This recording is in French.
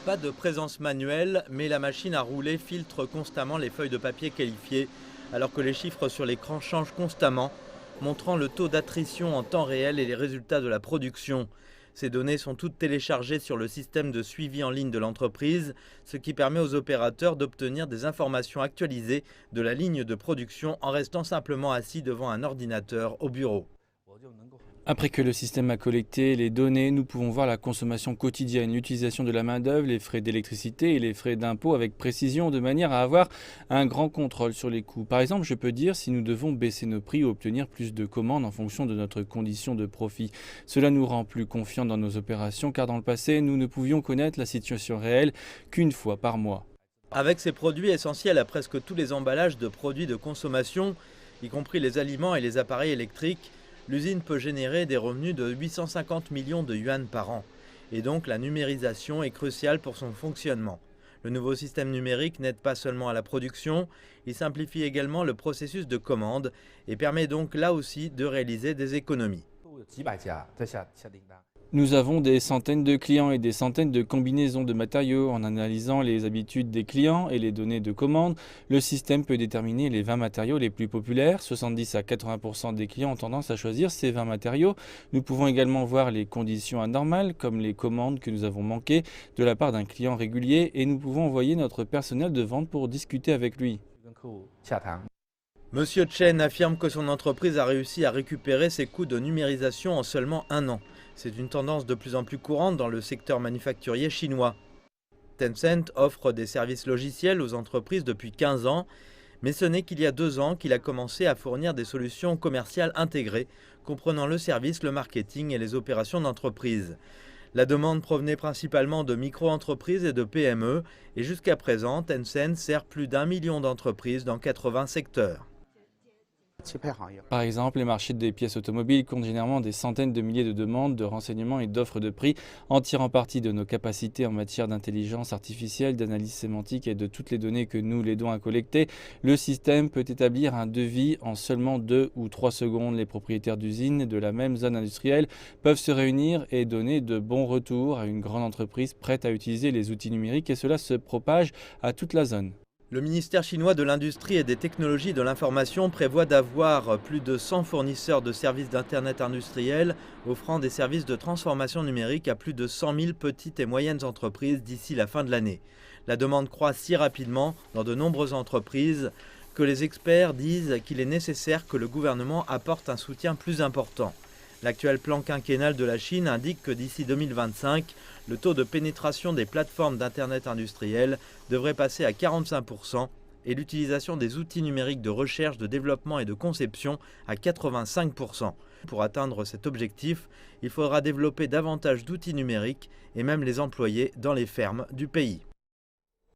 Pas de présence manuelle, mais la machine à rouler filtre constamment les feuilles de papier qualifiées, alors que les chiffres sur l'écran changent constamment, montrant le taux d'attrition en temps réel et les résultats de la production. Ces données sont toutes téléchargées sur le système de suivi en ligne de l'entreprise, ce qui permet aux opérateurs d'obtenir des informations actualisées de la ligne de production en restant simplement assis devant un ordinateur au bureau. Après que le système a collecté les données, nous pouvons voir la consommation quotidienne, l'utilisation de la main-d'œuvre, les frais d'électricité et les frais d'impôt avec précision, de manière à avoir un grand contrôle sur les coûts. Par exemple, je peux dire si nous devons baisser nos prix ou obtenir plus de commandes en fonction de notre condition de profit. Cela nous rend plus confiants dans nos opérations car dans le passé, nous ne pouvions connaître la situation réelle qu'une fois par mois. Avec ces produits essentiels à presque tous les emballages de produits de consommation, y compris les aliments et les appareils électriques, l'usine peut générer des revenus de 850 millions de yuan par an. Et donc la numérisation est cruciale pour son fonctionnement. Le nouveau système numérique n'aide pas seulement à la production, il simplifie également le processus de commande et permet donc là aussi de réaliser des économies. Nous avons des centaines de clients et des centaines de combinaisons de matériaux. En analysant les habitudes des clients et les données de commande, le système peut déterminer les 20 matériaux les plus populaires. 70 à 80% des clients ont tendance à choisir ces 20 matériaux. Nous pouvons également voir les conditions anormales, comme les commandes que nous avons manquées de la part d'un client régulier, et nous pouvons envoyer notre personnel de vente pour discuter avec lui. Monsieur Chen affirme que son entreprise a réussi à récupérer ses coûts de numérisation en seulement un an. C'est une tendance de plus en plus courante dans le secteur manufacturier chinois. Tencent offre des services logiciels aux entreprises depuis 15 ans, mais ce n'est qu'il y a 2 ans qu'il a commencé à fournir des solutions commerciales intégrées, comprenant le service, le marketing et les opérations d'entreprise. La demande provenait principalement de micro-entreprises et de PME, et jusqu'à présent, Tencent sert plus d'1 million d'entreprises dans 80 secteurs. Par exemple, les marchés des pièces automobiles comptent généralement des centaines de milliers de demandes, de renseignements et d'offres de prix, en tirant parti de nos capacités en matière d'intelligence artificielle, d'analyse sémantique et de toutes les données que nous l'aidons à collecter. Le système peut établir un devis en seulement 2 ou 3 secondes. Les propriétaires d'usines de la même zone industrielle peuvent se réunir et donner de bons retours à une grande entreprise prête à utiliser les outils numériques, et cela se propage à toute la zone. Le ministère chinois de l'Industrie et des Technologies de l'Information prévoit d'avoir plus de 100 fournisseurs de services d'Internet industriels offrant des services de transformation numérique à plus de 100 000 petites et moyennes entreprises d'ici la fin de l'année. La demande croît si rapidement dans de nombreuses entreprises que les experts disent qu'il est nécessaire que le gouvernement apporte un soutien plus important. L'actuel plan quinquennal de la Chine indique que d'ici 2025, le taux de pénétration des plateformes d'Internet industrielles devrait passer à 45% et l'utilisation des outils numériques de recherche, de développement et de conception à 85%. Pour atteindre cet objectif, il faudra développer davantage d'outils numériques et même les employer dans les fermes du pays.